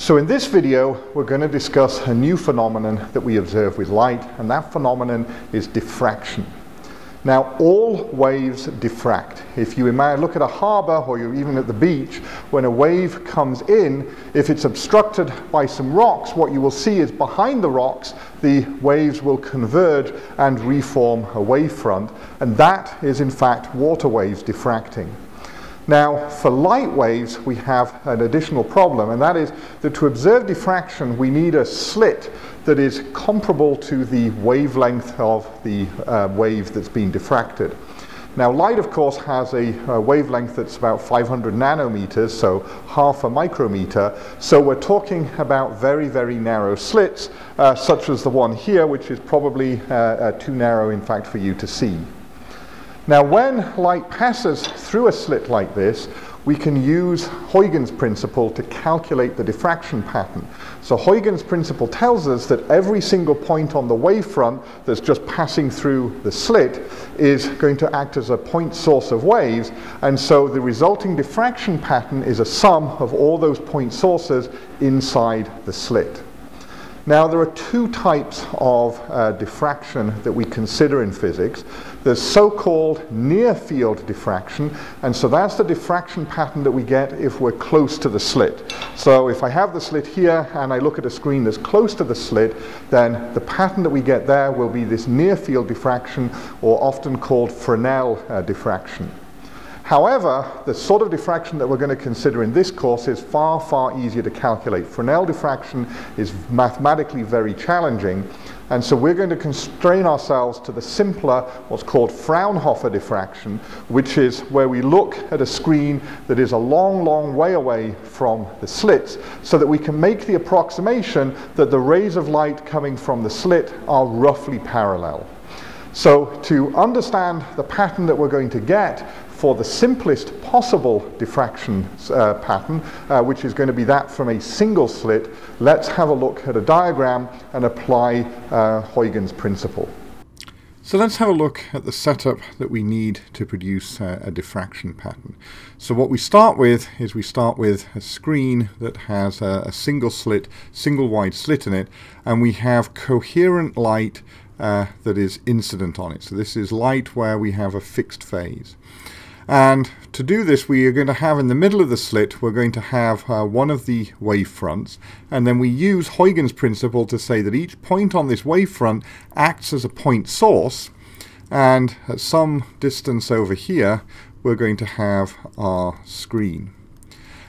So in this video, we're going to discuss a new phenomenon that we observe with light, and that phenomenon is diffraction. Now, all waves diffract. If you look at a harbour, or you're even at the beach, when a wave comes in, if it's obstructed by some rocks, what you will see is behind the rocks, the waves will converge and reform a wavefront, and that is in fact water waves diffracting. Now, for light waves, we have an additional problem, and that is that to observe diffraction, we need a slit that is comparable to the wavelength of the wave that's been diffracted. Now, light, of course, has a wavelength that's about 500 nanometers, so half a micrometer. So we're talking about very, very narrow slits, such as the one here, which is probably too narrow, in fact, for you to see. Now, when light passes through a slit like this, we can use Huygens' principle to calculate the diffraction pattern. So Huygens' principle tells us that every single point on the wavefront that's just passing through the slit is going to act as a point source of waves, and so the resulting diffraction pattern is a sum of all those point sources inside the slit. Now, there are two types of diffraction that we consider in physics. There's so-called near-field diffraction, and so that's the diffraction pattern that we get if we're close to the slit. So if I have the slit here and I look at a screen that's close to the slit, then the pattern that we get there will be this near-field diffraction, or often called Fresnel diffraction. However, the sort of diffraction that we're going to consider in this course is far, far easier to calculate. Fresnel diffraction is mathematically very challenging, and so we're going to constrain ourselves to the simpler, what's called Fraunhofer diffraction, which is where we look at a screen that is a long, long way away from the slits, so that we can make the approximation that the rays of light coming from the slit are roughly parallel. So to understand the pattern that we're going to get for the simplest possible diffraction pattern, which is going to be that from a single slit, let's have a look at a diagram and apply Huygens' principle. So let's have a look at the setup that we need to produce a diffraction pattern. So what we start with is we start with a screen that has a single slit, single wide slit in it, and we have coherent light that is incident on it. So this is light where we have a fixed phase. And to do this, we are going to have in the middle of the slit, we're going to have one of the wavefronts, and then we use Huygens' principle to say that each point on this wavefront acts as a point source, and at some distance over here, we're going to have our screen.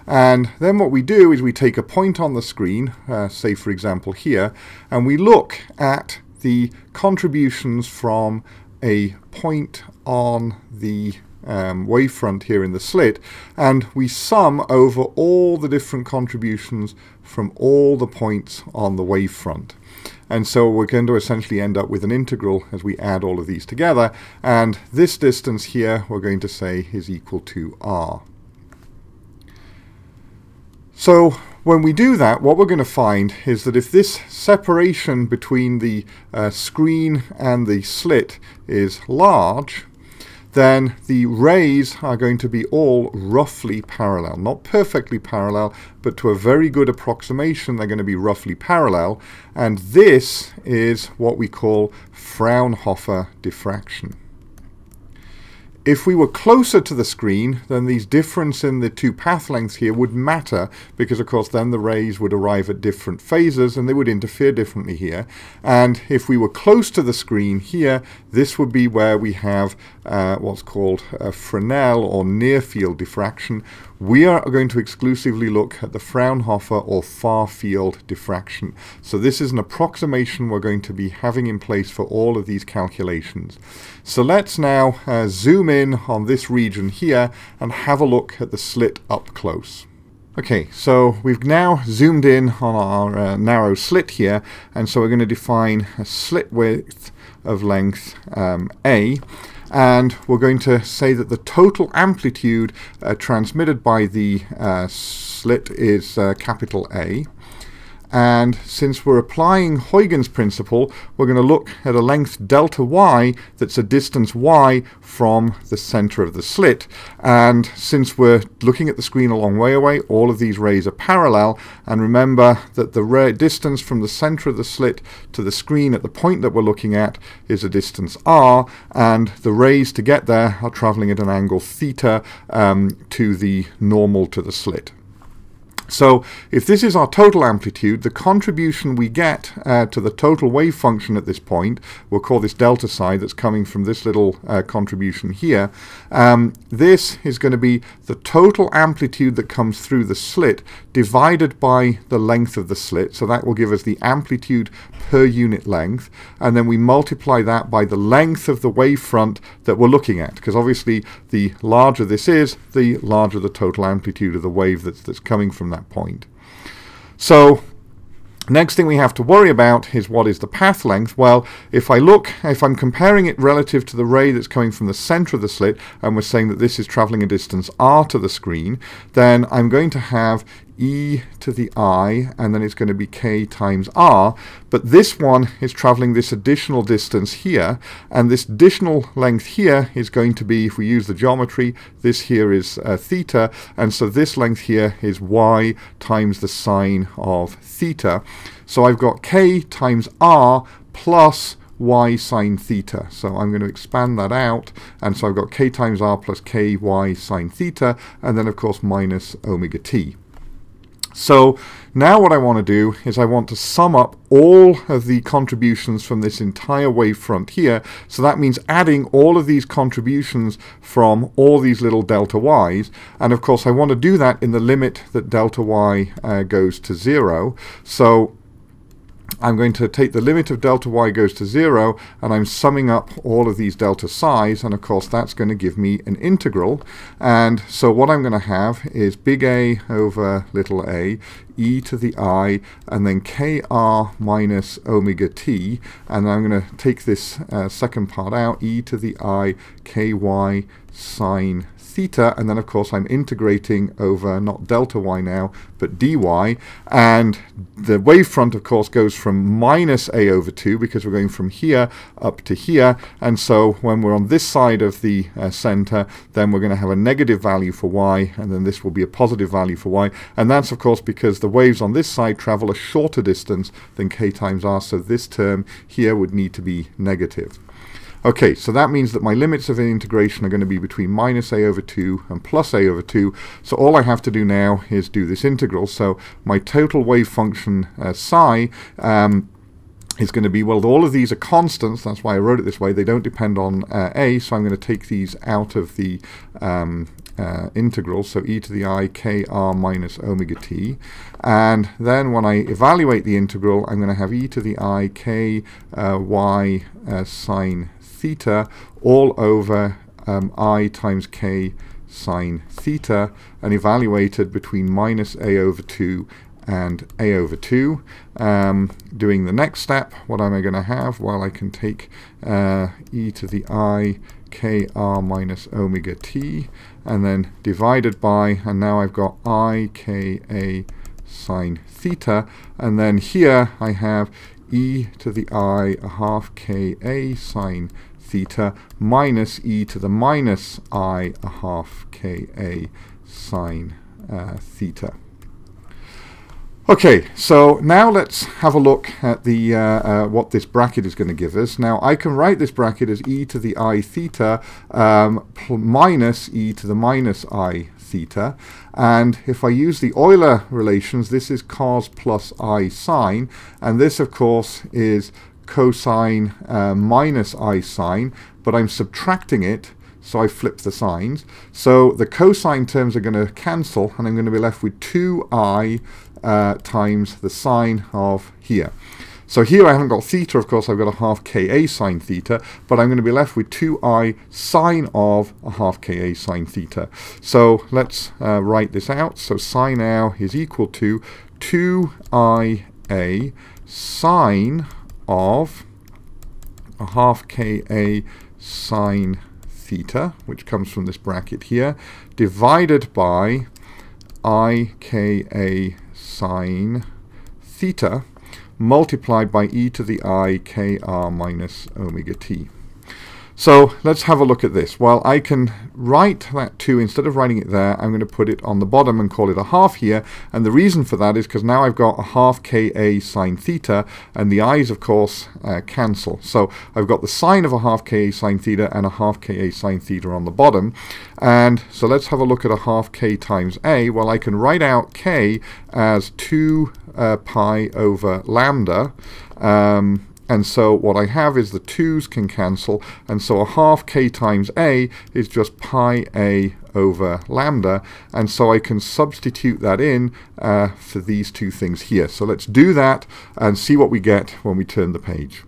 And then what we do is we take a point on the screen, say for example here, and we look at the contributions from a point on the wavefront here in the slit, and we sum over all the different contributions from all the points on the wavefront. And so we're going to essentially end up with an integral as we add all of these together, and this distance here we're going to say is equal to r. So when we do that, what we're going to find is that if this separation between the screen and the slit is large, then the rays are going to be all roughly parallel. Not perfectly parallel, but to a very good approximation, they're going to be roughly parallel. And this is what we call Fraunhofer diffraction. If we were closer to the screen, then these difference in the two path lengths here would matter, because of course then the rays would arrive at different phases and they would interfere differently here. And if we were close to the screen here, this would be where we have what's called a Fresnel or near field diffraction. We are going to exclusively look at the Fraunhofer or far field diffraction. So this is an approximation we're going to be having in place for all of these calculations. So let's now zoom in on this region here and have a look at the slit up close. Okay, so we've now zoomed in on our narrow slit here, and so we're going to define a slit width of length A, and we're going to say that the total amplitude transmitted by the slit is capital A, and since we're applying Huygens' principle, we're going to look at a length delta y that's a distance y from the center of the slit. And since we're looking at the screen a long way away, all of these rays are parallel, and remember that the distance from the center of the slit to the screen at the point that we're looking at is a distance r, and the rays to get there are traveling at an angle theta to the normal to the slit. So if this is our total amplitude, the contribution we get to the total wave function at this point, we'll call this delta psi that's coming from this little contribution here, this is going to be the total amplitude that comes through the slit divided by the length of the slit. So that will give us the amplitude per unit length, and then we multiply that by the length of the wavefront that we're looking at, because obviously the larger this is, the larger the total amplitude of the wave that's coming from that point. So next thing we have to worry about is what is the path length. Well, if I'm comparing it relative to the ray that's coming from the center of the slit, and we're saying that this is traveling a distance r to the screen, then I'm going to have e to the I, and then it's going to be k times r, but this one is traveling this additional distance here, and this additional length here is going to be, if we use the geometry, this here is theta, and so this length here is y times the sine of theta. So I've got k times r plus y sine theta. So I'm going to expand that out, and so I've got k times r plus k y sine theta, and then of course minus omega t. So now what I want to do is I want to sum up all of the contributions from this entire wavefront here. So that means adding all of these contributions from all these little delta y's. And of course I want to do that in the limit that delta y goes to 0. So I'm going to take the limit of delta y goes to 0, and I'm summing up all of these delta psi's, and of course that's going to give me an integral. And so what I'm going to have is big A over little a, e to the I, and then kr minus omega t, and I'm going to take this second part out, e to the I ky sine theta, and then of course I'm integrating over not delta y now but dy, and the wavefront of course goes from minus a over 2 because we're going from here up to here, and so when we're on this side of the center, then we're going to have a negative value for y, and then this will be a positive value for y, and that's of course because the waves on this side travel a shorter distance than k times r, so this term here would need to be negative. Okay, so that means that my limits of integration are going to be between minus a over 2 and plus a over 2. So all I have to do now is do this integral. So my total wave function psi is going to be, well, all of these are constants. That's why I wrote it this way. They don't depend on a, so I'm going to take these out of the integral. So e to the I kr minus omega t. And then when I evaluate the integral, I'm going to have e to the I k y sine theta all over I times k sine theta, and evaluated between minus a over 2 and a over 2. Doing the next step, what am I going to have? Well, I can take e to the I kr minus omega t, and then divided by, and now I've got I ka sine theta, and then here I have e to the I a half ka sine theta minus e to the minus I a half ka sine theta. Okay, so now let's have a look at the what this bracket is going to give us. Now I can write this bracket as e to the I theta minus e to the minus I theta, and if I use the Euler relations, this is cos plus I sine, and this of course is cosine minus I sine, but I'm subtracting it, so I flip the signs. So the cosine terms are going to cancel, and I'm going to be left with 2i times the sine of here. So here I haven't got theta, of course, I've got a half ka sine theta, but I'm going to be left with 2i sine of a half ka sine theta. So let's write this out. So psi now is equal to 2ia sine of a half ka sine theta, which comes from this bracket here, divided by I ka sine theta multiplied by e to the I kr minus omega t. So let's have a look at this. Well, I can write that 2, instead of writing it there, I'm going to put it on the bottom and call it a half here. And the reason for that is because now I've got a half Ka sine theta, and the i's, of course, cancel. So I've got the sine of a half Ka sine theta and a half Ka sine theta on the bottom. And so let's have a look at a half K times A. Well, I can write out K as 2 pi over lambda. And so what I have is the 2's can cancel, and so a half K times A is just pi A over lambda, and so I can substitute that in for these two things here. So let's do that and see what we get when we turn the page.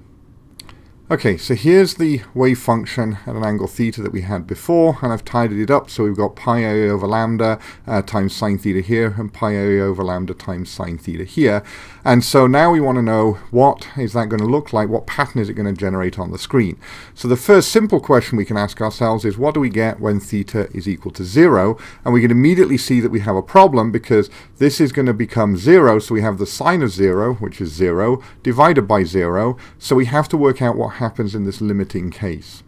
Okay, so here's the wave function at an angle theta that we had before, and I've tidied it up. So we've got pi a over lambda times sine theta here, and pi a over lambda times sine theta here. And so now we want to know, what is that going to look like? What pattern is it going to generate on the screen? So the first simple question we can ask ourselves is, what do we get when theta is equal to 0? And we can immediately see that we have a problem, because this is going to become 0. So we have the sine of 0, which is 0, divided by 0. So we have to work out what happens in this limiting case.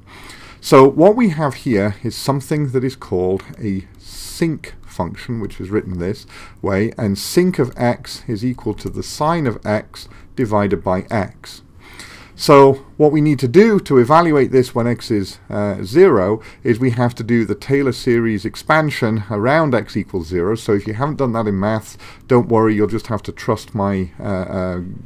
So what we have here is something that is called a sinc function, which is written this way, and sinc of x is equal to the sine of x divided by x. So what we need to do to evaluate this when x is 0 is we have to do the Taylor series expansion around x equals 0. So if you haven't done that in maths, don't worry, you'll just have to trust my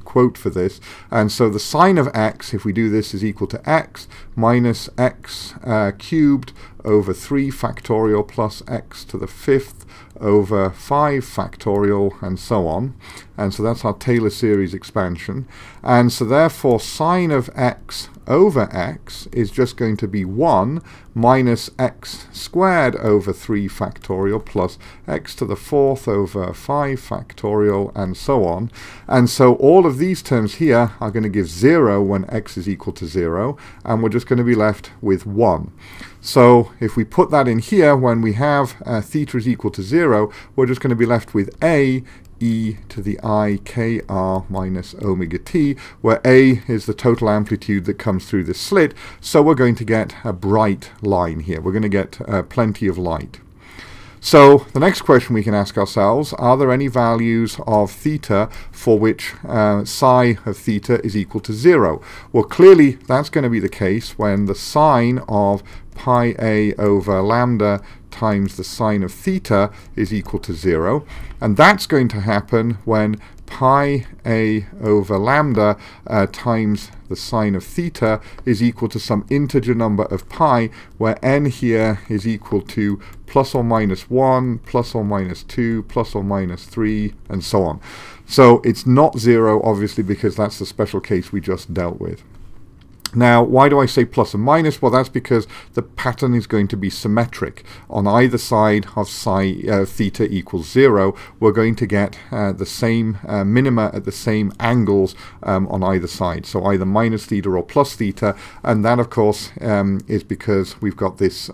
quote for this. And so the sine of x, if we do this, is equal to x minus x cubed over 3 factorial plus x to the 5th over 5 factorial, and so on. And so that's our Taylor series expansion. And so therefore sine of x over x is just going to be 1 minus x squared over 3 factorial plus x to the 4th over 5 factorial, and so on. And so all of these terms here are going to give 0 when x is equal to 0, and we're just going to be left with 1. So if we put that in here, when we have theta is equal to 0, we're just going to be left with a e to the I kr minus omega t, where a is the total amplitude that comes through this slit. So we're going to get a bright line here. We're going to get plenty of light. So the next question we can ask ourselves, are there any values of theta for which psi of theta is equal to 0? Well, clearly that's going to be the case when the sine of pi a over lambda times the sine of theta is equal to 0. And that's going to happen when pi a over lambda times the sine of theta is equal to some integer number of pi, where n here is equal to plus or minus 1, plus or minus 2, plus or minus 3, and so on. So it's not 0, obviously, because that's the special case we just dealt with. Now, why do I say plus and minus? Well, that's because the pattern is going to be symmetric. On either side of theta equals 0, we're going to get the same minima at the same angles on either side. So either minus theta or plus theta, and that, of course, is because we've got this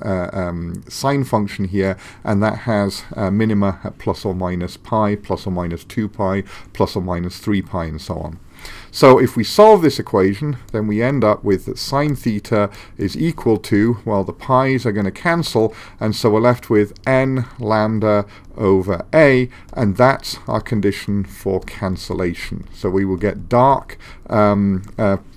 sine function here, and that has minima at plus or minus pi, plus or minus 2 pi, plus or minus 3 pi, and so on. So if we solve this equation, then we end up with that sine theta is equal to, well, the pi's are going to cancel, and so we're left with n lambda over a, and that's our condition for cancellation. So we will get dark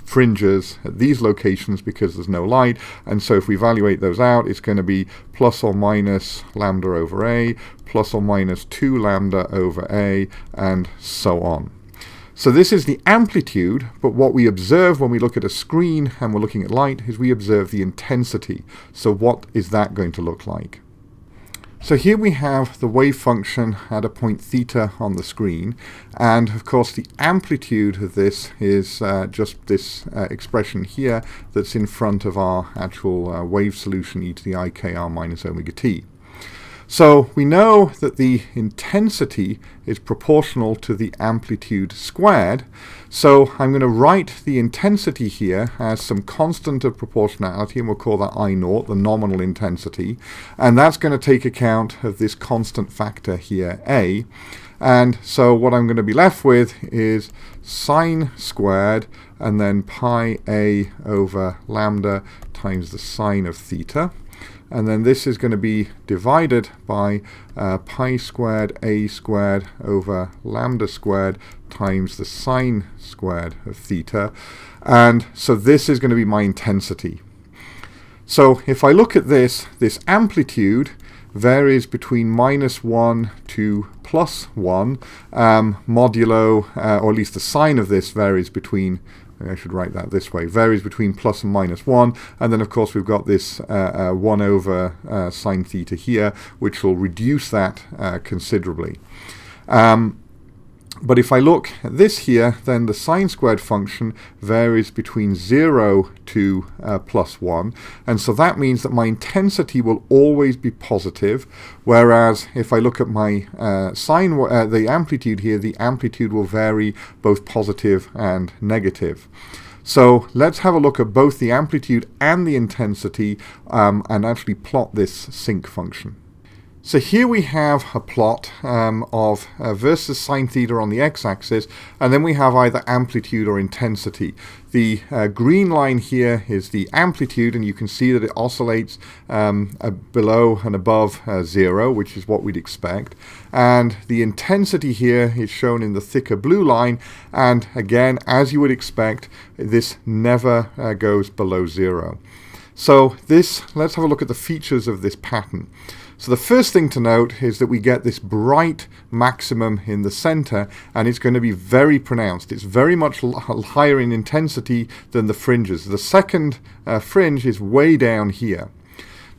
fringes at these locations because there's no light, and so if we evaluate those out, it's going to be plus or minus lambda over a, plus or minus 2 lambda over a, and so on. So this is the amplitude, but what we observe when we look at a screen and we're looking at light is we observe the intensity. So what is that going to look like? So here we have the wave function at a point theta on the screen, and of course the amplitude of this is just this expression here that's in front of our actual wave solution e to the I kr minus omega t. So we know that the intensity is proportional to the amplitude squared. So I'm going to write the intensity here as some constant of proportionality, and we'll call that I naught, the nominal intensity. And that's going to take account of this constant factor here, A. And so what I'm going to be left with is sine squared and then pi a over lambda times the sine of theta. And then this is going to be divided by pi squared a squared over lambda squared times the sine squared of theta. And so this is going to be my intensity. So if I look at this amplitude varies between -1 to +1 modulo, or at least the sign of this varies between, I should write that this way, varies between plus and -1, and then of course we've got this 1 over sine theta here, which will reduce that considerably. But if I look at this here, then the sine squared function varies between 0 to +1, and so that means that my intensity will always be positive, whereas if I look at my the amplitude here, the amplitude will vary both positive and negative. So let's have a look at both the amplitude and the intensity and actually plot this sinc function. So here we have a plot of versus sine theta on the x-axis, and then we have either amplitude or intensity. The green line here is the amplitude, and you can see that it oscillates below and above 0, which is what we'd expect. And the intensity here is shown in the thicker blue line, and again, as you would expect, this never goes below 0. So let's have a look at the features of this pattern. So the first thing to note is that we get this bright maximum in the center, and it's going to be very pronounced. It's very much higher in intensity than the fringes. The second fringe is way down here.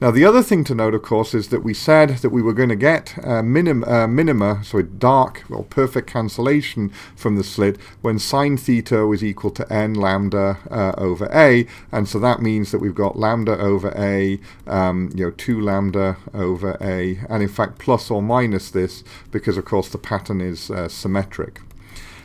Now the other thing to note, of course, is that we said that we were going to get minima, so a dark or perfect cancellation from the slit when sine theta was equal to n lambda over a, and so that means that we've got lambda over a, 2 lambda over a, and in fact plus or minus this, because of course the pattern is symmetric.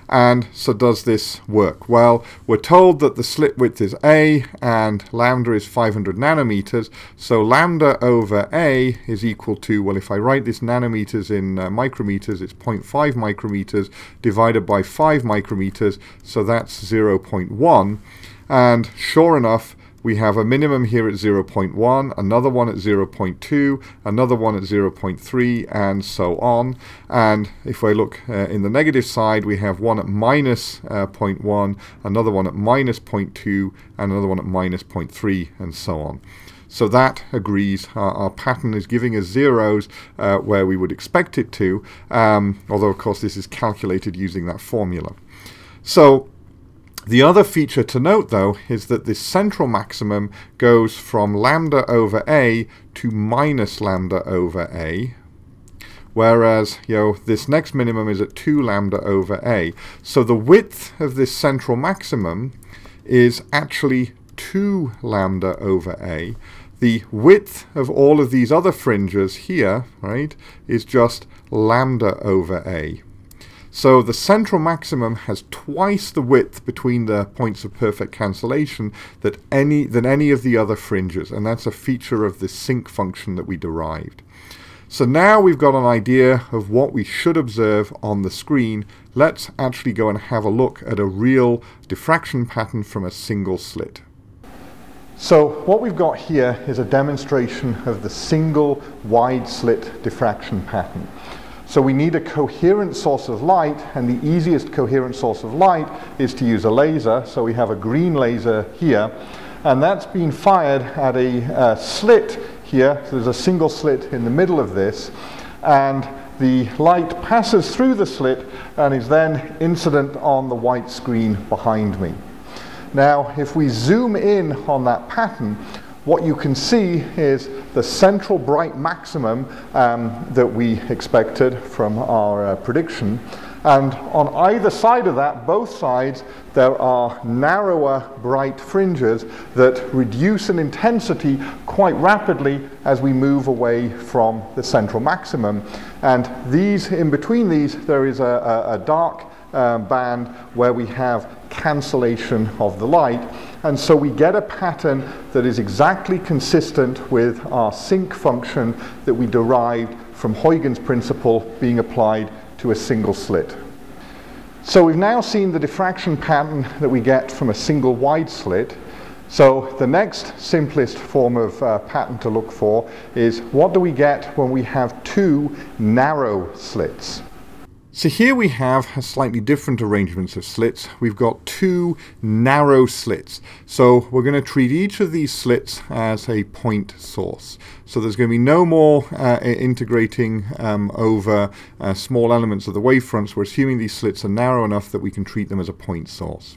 And so does this work? Well, we're told that the slit width is A and lambda is 500 nanometers, so lambda over A is equal to, well, if I write this nanometers in micrometers, it's 0.5 micrometers divided by 5 micrometers, so that's 0.1. And sure enough, we have a minimum here at 0.1, another one at 0.2, another one at 0.3, and so on. And if I look in the negative side, we have one at minus 0.1, another one at minus 0.2, and another one at minus 0.3, and so on. So that agrees. Our pattern is giving us zeros where we would expect it to, although of course this is calculated using that formula. So the other feature to note, though, is that this central maximum goes from lambda over a to minus lambda over a, whereas this next minimum is at 2 lambda over a. So the width of this central maximum is actually 2 lambda over a. The width of all of these other fringes here, right, is just lambda over a. So the central maximum has twice the width between the points of perfect cancellation than any of the other fringes, and that's a feature of the sinc function that we derived. So now we've got an idea of what we should observe on the screen. Let's actually go and have a look at a real diffraction pattern from a single slit. So what we've got here is a demonstration of the single wide slit diffraction pattern. So we need a coherent source of light, and the easiest coherent source of light is to use a laser. So we have a green laser here, and that's been fired at a slit here. So there's a single slit in the middle of this, and the light passes through the slit and is then incident on the white screen behind me. Now, if we zoom in on that pattern, what you can see is the central bright maximum that we expected from our prediction. And on either side of that, both sides, there are narrower bright fringes that reduce in intensity quite rapidly as we move away from the central maximum. And these, in between these, there is a dark band where we have cancellation of the light, and so we get a pattern that is exactly consistent with our sinc function that we derived from Huygens principle being applied to a single slit. So we've now seen the diffraction pattern that we get from a single wide slit. So the next simplest form of pattern to look for is what do we get when we have two narrow slits? So here we have a slightly different arrangements of slits. We've got two narrow slits. So we're going to treat each of these slits as a point source. So there's going to be no more integrating over small elements of the wavefronts. We're assuming these slits are narrow enough that we can treat them as a point source.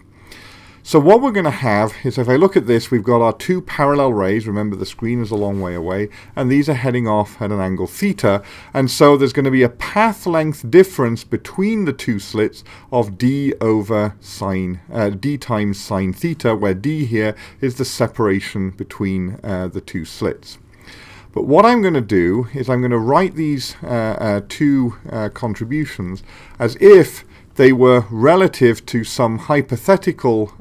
So what we're going to have is, if I look at this, we've got our two parallel rays. Remember, the screen is a long way away, and these are heading off at an angle theta. And so there's going to be a path length difference between the two slits of d over d times sine theta, where d here is the separation between the two slits. But what I'm going to do is I'm going to write these two contributions as if they were relative to some hypothetical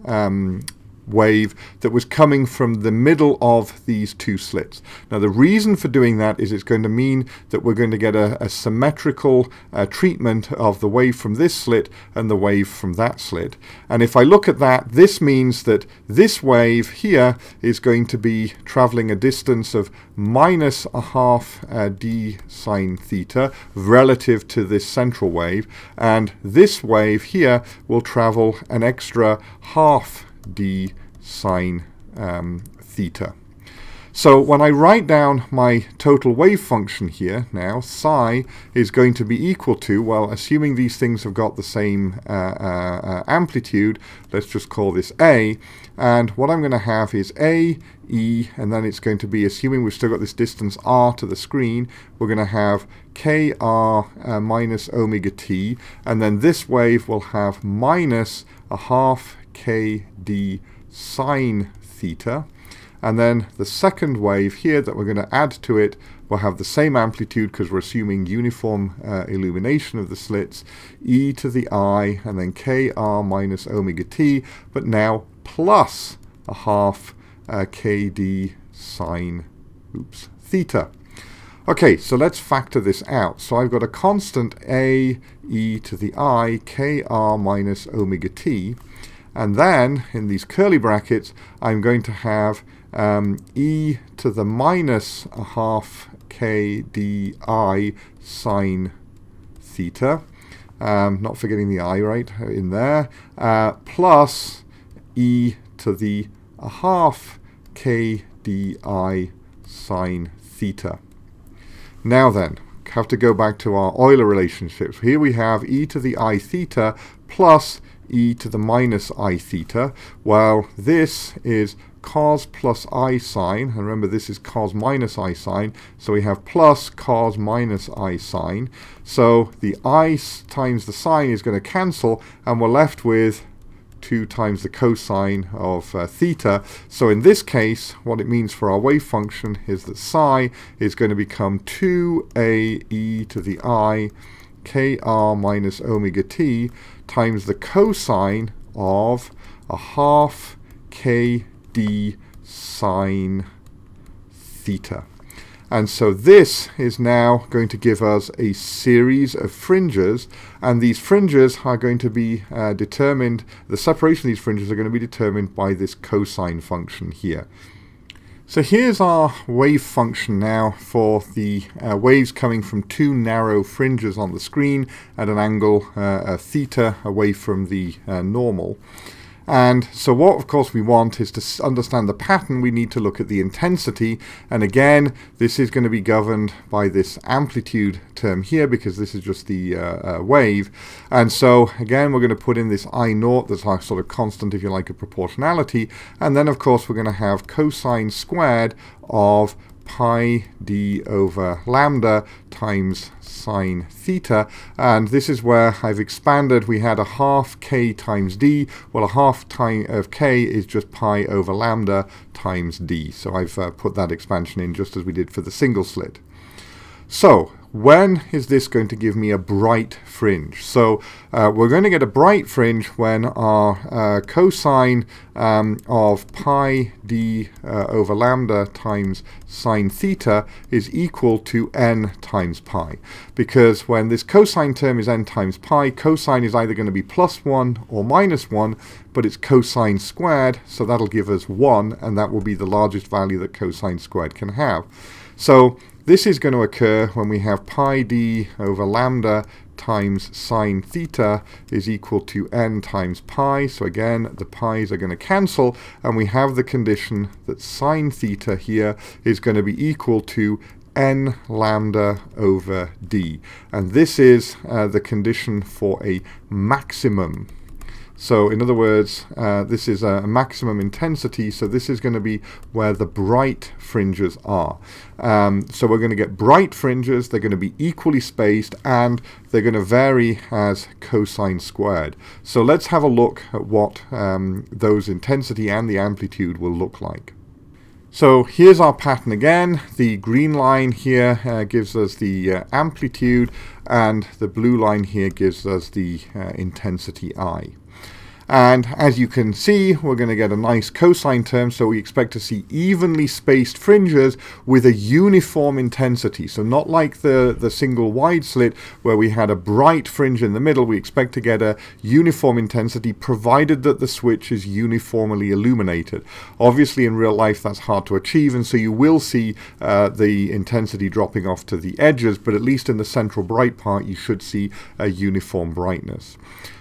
wave that was coming from the middle of these two slits. Now the reason for doing that is it's going to mean that we're going to get a symmetrical treatment of the wave from this slit and the wave from that slit. And if I look at that, this means that this wave here is going to be traveling a distance of minus a half d sine theta relative to this central wave, and this wave here will travel an extra half d sine theta. So when I write down my total wave function here now, psi is going to be equal to, well, assuming these things have got the same amplitude, let's just call this A, and what I'm going to have is A, E, and then it's going to be, assuming we've still got this distance r to the screen, we're going to have kr minus omega t, and then this wave will have minus a half kd sine theta, and then the second wave here that we're going to add to it will have the same amplitude because we're assuming uniform illumination of the slits, e to the I, and then kr minus omega t, but now plus a half kd sine theta. Okay, so let's factor this out. So I've got a constant a e to the I kr minus omega t, and then in these curly brackets I'm going to have e to the minus a half kdi sine theta, not forgetting the I right in there, plus e to the a half kdi sine theta. Now then, have to go back to our Euler relationships. Here we have e to the I theta plus e to the minus I theta. Well, this is cos plus I sine, and remember this is cos minus I sine, so we have plus cos minus I sine. So the I times the sine is going to cancel, and we're left with 2 times the cosine of theta. So in this case, what it means for our wave function is that psi is going to become 2a e to the I kr minus omega t times the cosine of a half kd sine theta. And so this is now going to give us a series of fringes, and these fringes are going to be determined, the separation of these fringes are going to be determined by this cosine function here. So here's our wave function now for the waves coming from two narrow fringes on the screen at an angle theta away from the normal. And so what, of course, we want is to understand the pattern. We need to look at the intensity. And again, this is going to be governed by this amplitude term here because this is just the wave. And so, again, we're going to put in this I naught, that's our sort of constant, if you like, of proportionality. And then, of course, we're going to have cosine squared of pi d over lambda times sine theta, and this is where I've expanded. We had a half k times d. Well, a half of k is just pi over lambda times d. So I've put that expansion in just as we did for the single slit. So when is this going to give me a bright fringe? So we're going to get a bright fringe when our cosine of pi d over lambda times sine theta is equal to n times pi. Because when this cosine term is n times pi, cosine is either going to be plus 1 or minus 1, but it's cosine squared, so that'll give us 1, and that will be the largest value that cosine squared can have. So this is going to occur when we have pi d over lambda times sine theta is equal to n times pi. So again, the pi's are going to cancel, and we have the condition that sine theta here is going to be equal to n lambda over d. And this is the condition for a maximum. So in other words, this is a maximum intensity, so this is going to be where the bright fringes are. So we're going to get bright fringes, they're going to be equally spaced, and they're going to vary as cosine squared. So let's have a look at what those intensity and the amplitude will look like. So here's our pattern again. The green line here gives us the amplitude, and the blue line here gives us the intensity I. And as you can see, we're going to get a nice cosine term, so we expect to see evenly spaced fringes with a uniform intensity. So not like the single wide slit where we had a bright fringe in the middle. We expect to get a uniform intensity provided that the switch is uniformly illuminated. Obviously in real life that's hard to achieve, and so you will see the intensity dropping off to the edges, but at least in the central bright part you should see a uniform brightness.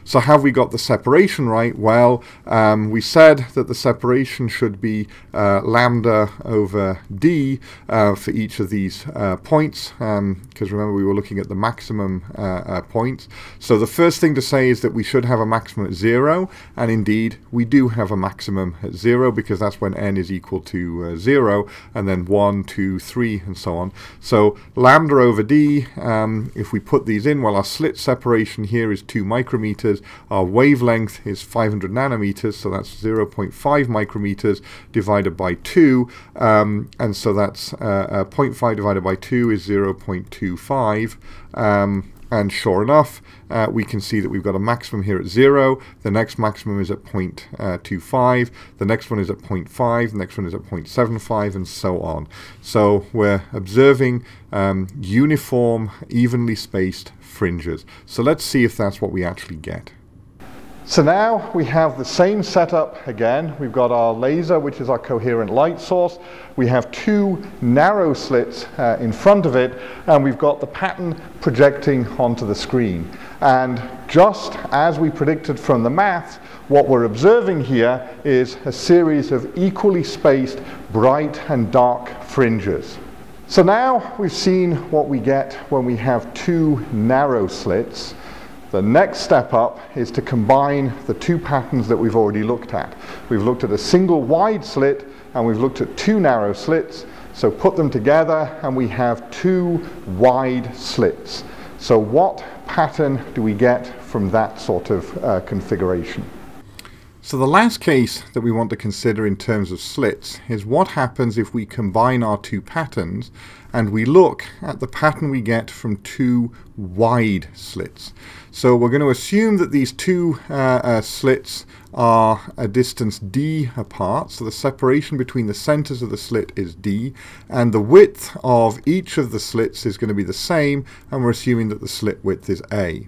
So have we got the separation right? Well, we said that the separation should be lambda over d for each of these points, because remember we were looking at the maximum points. So the first thing to say is that we should have a maximum at 0, and indeed we do have a maximum at 0, because that's when n is equal to 0, and then 1, 2, 3, and so on. So lambda over d, if we put these in, well, our slit separation here is 2 micrometers. Our wavelength is 500 nanometers, so that's 0.5 micrometers divided by 2, and so that's 0.5 divided by 2 is 0.25, and sure enough, we can see that we've got a maximum here at 0, the next maximum is at 0.25, the next one is at 0.5, the next one is at 0.75, and so on. So we're observing uniform, evenly spaced fringes. So let's see if that's what we actually get. So now we have the same setup again. We've got our laser, which is our coherent light source. We have 2 narrow slits in front of it, and we've got the pattern projecting onto the screen. And just as we predicted from the math, what we're observing here is a series of equally spaced bright and dark fringes. So now we've seen what we get when we have 2 narrow slits. The next step up is to combine the 2 patterns that we've already looked at. We've looked at a single wide slit, and we've looked at 2 narrow slits. So put them together and we have 2 wide slits. So what pattern do we get from that sort of configuration? So the last case that we want to consider in terms of slits is what happens if we combine our 2 patterns and we look at the pattern we get from 2 wide slits. So we're going to assume that these 2 slits are a distance d apart, so the separation between the centers of the slit is d, and the width of each of the slits is going to be the same, and we're assuming that the slit width is a.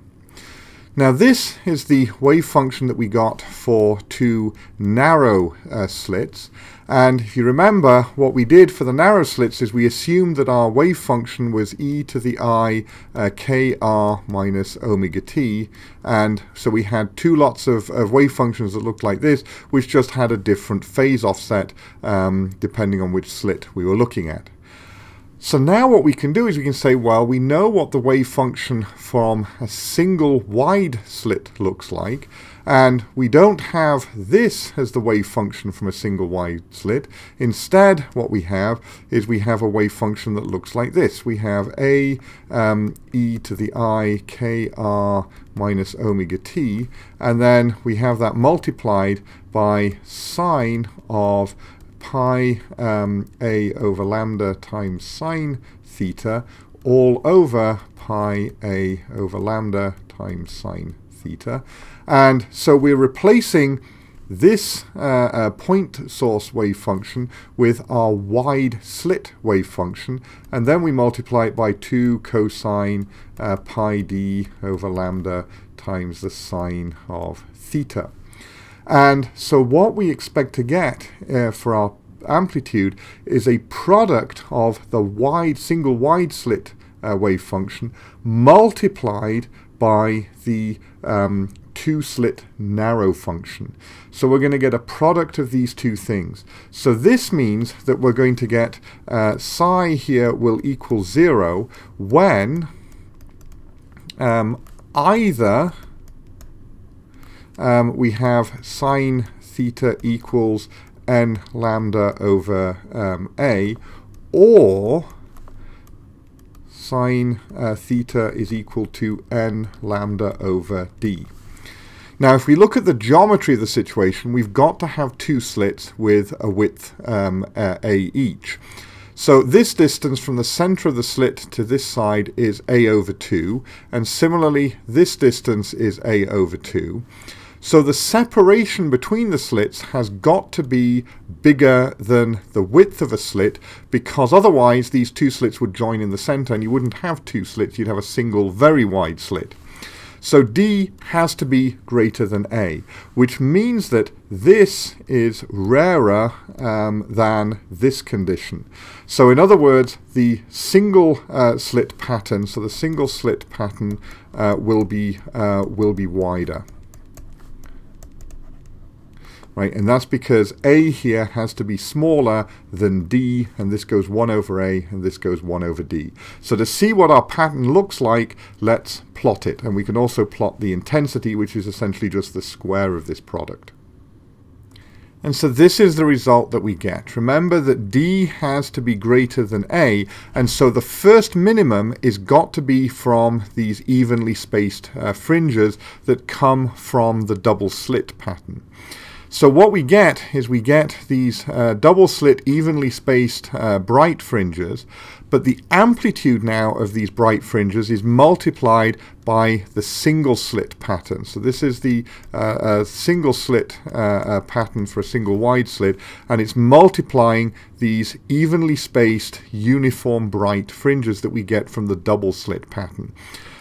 Now this is the wave function that we got for 2 narrow slits, and if you remember, what we did for the narrow slits is we assumed that our wave function was e to the I kr minus omega t, and so we had 2 lots of wave functions that looked like this, which just had a different phase offset depending on which slit we were looking at. So now what we can do is we can say, well, we know what the wave function from a single wide slit looks like, and we don't have this as the wave function from a single wide slit. Instead, what we have is we have a wave function that looks like this. We have a e to the I kr minus omega t, and then we have that multiplied by sine of pi a over lambda times sine theta, all over pi a over lambda times sine theta. And so we're replacing this point source wave function with our wide slit wave function, and then we multiply it by 2 cosine pi d over lambda times the sine of theta. And so what we expect to get for our amplitude is a product of the single wide slit wave function multiplied by the 2 slit narrow function. So we're going to get a product of these two things. So this means that we're going to get psi here will equal 0 when either we have sine theta equals n lambda over a, or sine theta is equal to n lambda over d. Now, if we look at the geometry of the situation, we've got to have 2 slits with a width a each. So this distance from the center of the slit to this side is a over 2, and similarly this distance is a over 2. So the separation between the slits has got to be bigger than the width of a slit, because otherwise these 2 slits would join in the center and you wouldn't have 2 slits, you'd have a single very wide slit. So D has to be greater than A, which means that this is rarer than this condition. So in other words, the single slit pattern, so the single slit pattern will be wider. Right, and that's because A here has to be smaller than D, and this goes 1 over A, and this goes 1 over D. So to see what our pattern looks like, let's plot it. And we can also plot the intensity, which is essentially just the square of this product. And so this is the result that we get. Remember that D has to be greater than A, and so the first minimum is got to be from these evenly spaced fringes that come from the double slit pattern. So what we get is we get these double slit evenly spaced bright fringes, but the amplitude now of these bright fringes is multiplied by the single slit pattern. So this is the single slit pattern for a single wide slit, and it's multiplying these evenly spaced uniform bright fringes that we get from the double slit pattern.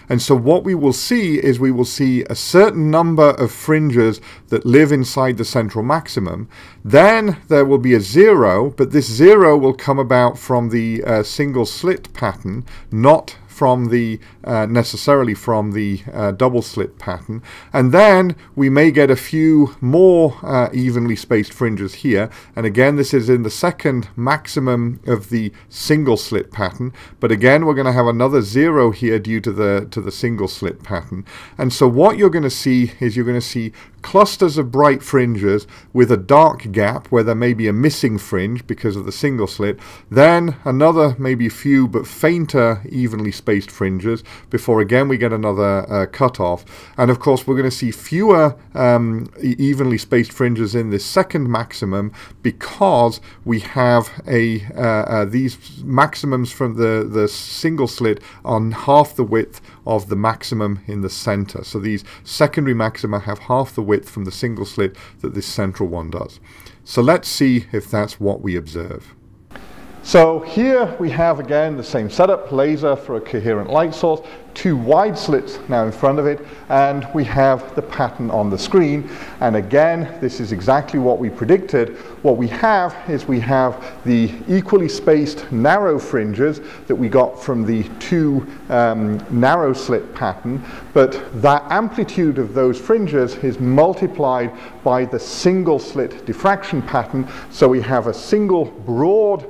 And so what we will see is we will see a certain number of fringes that live inside the central maximum. Then there will be a 0, but this 0 will come about from the single slit pattern, not from the necessarily from the double slit pattern. And then we may get a few more evenly spaced fringes here, and again this is in the second maximum of the single slit pattern, but again we're going to have another 0 here due to the single slit pattern. And so what you're going to see is you're going to see clusters of bright fringes with a dark gap where there may be a missing fringe because of the single slit, then another maybe few but fainter evenly spaced fringes before again we get another cutoff. And of course we're going to see fewer evenly spaced fringes in this second maximum because we have these maximums from the single slit on half the width of the maximum in the center. So these secondary maxima have half the width from the single slit that this central one does. So let's see if that's what we observe. So here we have again the same setup, laser for a coherent light source, 2 wide slits now in front of it, and we have the pattern on the screen. And again, this is exactly what we predicted. What we have is we have the equally spaced narrow fringes that we got from the 2 narrow slit pattern, but that amplitude of those fringes is multiplied by the single slit diffraction pattern. So we have a single broad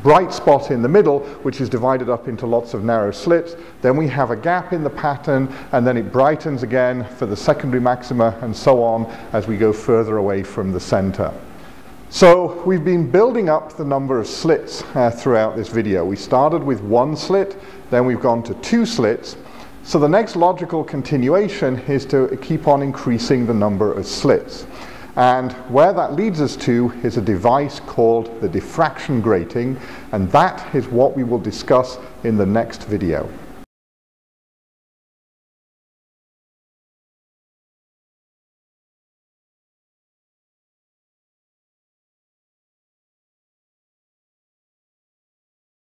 bright spot in the middle, which is divided up into lots of narrow slits. Then we have a gap in the pattern, and then it brightens again for the secondary maxima, and so on as we go further away from the center. So we've been building up the number of slits throughout this video. We started with 1 slit, then we've gone to 2 slits. So the next logical continuation is to keep on increasing the number of slits. And where that leads us to is a device called the diffraction grating, and that is what we will discuss in the next video.